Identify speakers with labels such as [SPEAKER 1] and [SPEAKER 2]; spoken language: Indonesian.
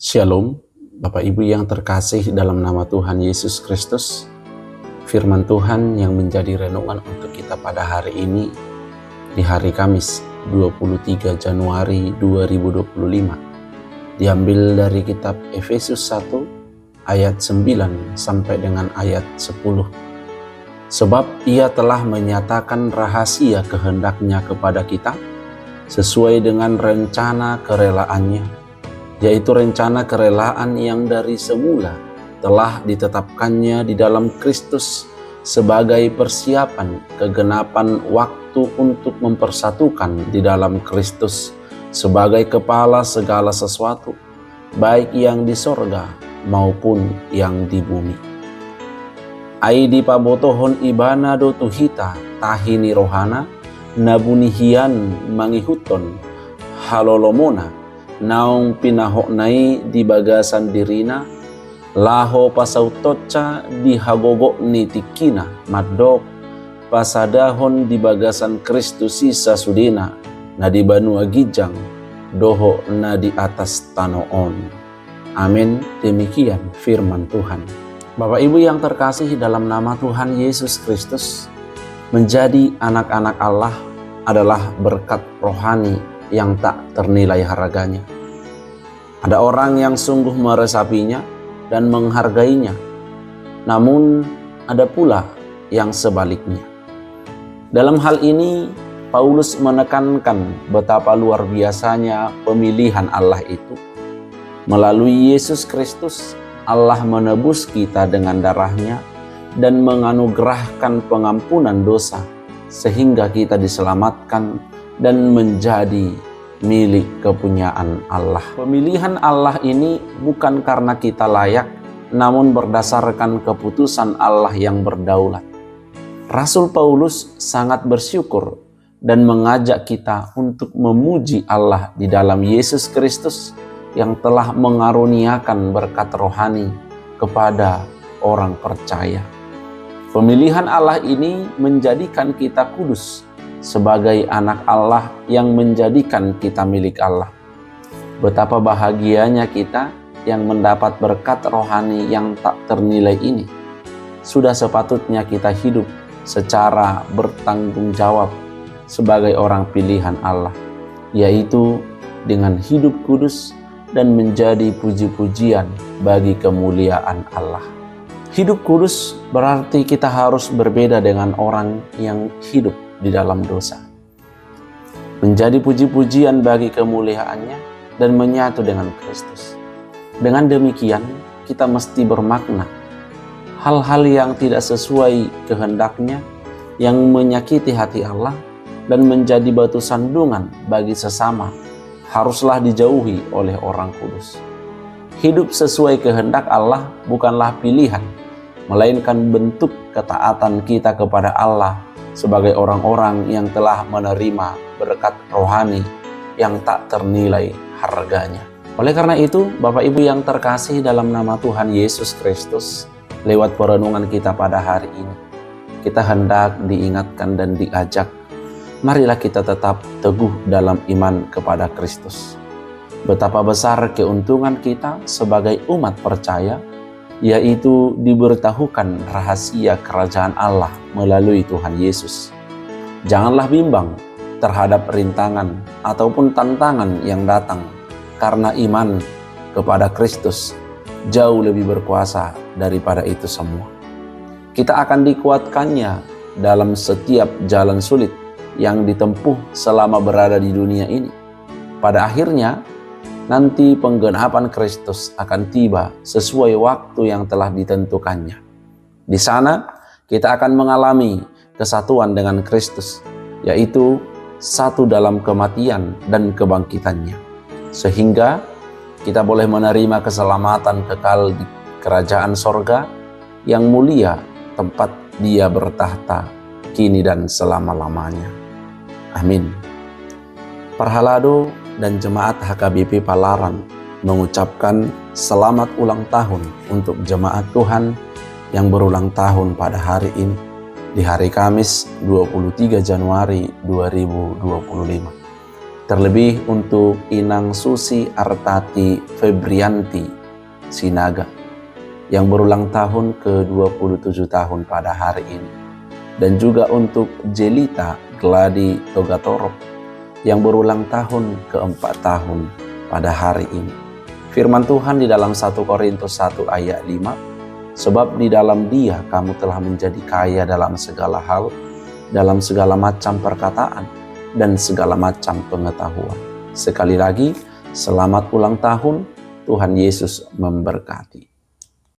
[SPEAKER 1] Shalom, Bapak Ibu yang terkasih dalam nama Tuhan Yesus Kristus. Firman Tuhan yang menjadi renungan untuk kita pada hari ini di hari Kamis 23 Januari 2025 diambil dari kitab Efesus 1 ayat 9 sampai dengan ayat 10. Sebab Ia telah menyatakan rahasia kehendaknya kepada kita sesuai dengan rencana kerelaannya, yaitu rencana kerelaan yang dari semula telah ditetapkannya di dalam Kristus sebagai persiapan kegenapan waktu untuk mempersatukan di dalam Kristus sebagai kepala segala sesuatu, baik yang di sorga maupun yang di bumi. Aidi pabotohon ibana do tuhita tahini rohana nabunihian mangihuton halolomona naung pinahoknai di bagasan dirina laho pasautoca di hagogo nitikina madok pasadahon di bagasan Kristus sisa sudina na di banua gijang doho na di atas tanoon. Amin. Demikian firman Tuhan. Bapak Ibu yang terkasih dalam nama Tuhan Yesus Kristus, menjadi anak-anak Allah adalah berkat rohani yang tak ternilai harganya. Ada orang yang sungguh meresapinya dan menghargainya, namun ada pula yang sebaliknya. Dalam hal ini, Paulus menekankan betapa luar biasanya pemilihan Allah itu. Melalui Yesus Kristus, Allah menebus kita dengan darahnya dan menganugerahkan pengampunan dosa, sehingga kita diselamatkan dan menjadi milik kepunyaan Allah. Pemilihan Allah ini bukan karena kita layak, namun berdasarkan keputusan Allah yang berdaulat. Rasul Paulus sangat bersyukur dan mengajak kita untuk memuji Allah di dalam Yesus Kristus yang telah mengaruniakan berkat rohani kepada orang percaya. Pemilihan Allah ini menjadikan kita kudus sebagai anak Allah yang menjadikan kita milik Allah. Betapa bahagianya kita yang mendapat berkat rohani yang tak ternilai ini. Sudah sepatutnya kita hidup secara bertanggung jawab sebagai orang pilihan Allah, yaitu dengan hidup kudus dan menjadi puji-pujian bagi kemuliaan Allah. Hidup kudus berarti kita harus berbeda dengan orang yang hidup di dalam dosa, menjadi puji-pujian bagi kemuliaannya dan menyatu dengan Kristus. Dengan demikian, kita mesti bermakna hal-hal yang tidak sesuai kehendaknya, yang menyakiti hati Allah dan menjadi batu sandungan bagi sesama, haruslah dijauhi oleh orang kudus. Hidup sesuai kehendak Allah bukanlah pilihan, melainkan bentuk ketaatan kita kepada Allah sebagai orang-orang yang telah menerima berkat rohani yang tak ternilai harganya. Oleh karena itu, Bapak Ibu yang terkasih dalam nama Tuhan Yesus Kristus, lewat perenungan kita pada hari ini, kita hendak diingatkan dan diajak, marilah kita tetap teguh dalam iman kepada Kristus. Betapa besar keuntungan kita sebagai umat percaya, yaitu diberitahukan rahasia kerajaan Allah melalui Tuhan Yesus. Janganlah bimbang terhadap rintangan ataupun tantangan yang datang, karena iman kepada Kristus jauh lebih berkuasa daripada itu semua. Kita akan dikuatkannya dalam setiap jalan sulit yang ditempuh selama berada di dunia ini. Pada akhirnya, nanti penggenapan Kristus akan tiba sesuai waktu yang telah ditentukannya. Di sana kita akan mengalami kesatuan dengan Kristus, yaitu satu dalam kematian dan kebangkitannya, sehingga kita boleh menerima keselamatan kekal di kerajaan sorga yang mulia, tempat Dia bertahta kini dan selama-lamanya. Amin. Parhalado dan Jemaat HKBP Palaran mengucapkan selamat ulang tahun untuk Jemaat Tuhan yang berulang tahun pada hari ini, di hari Kamis 23 Januari 2025. Terlebih untuk Inang Susi Artati Febrianti Sinaga yang berulang tahun ke-27 tahun pada hari ini. Dan juga untuk Jelita Gladi Togatoro yang berulang tahun ke-4 tahun pada hari ini. Firman Tuhan di dalam 1 Korintus 1 ayat 5, sebab di dalam Dia kamu telah menjadi kaya dalam segala hal, dalam segala macam perkataan, dan segala macam pengetahuan. Sekali lagi, selamat ulang tahun, Tuhan Yesus memberkati.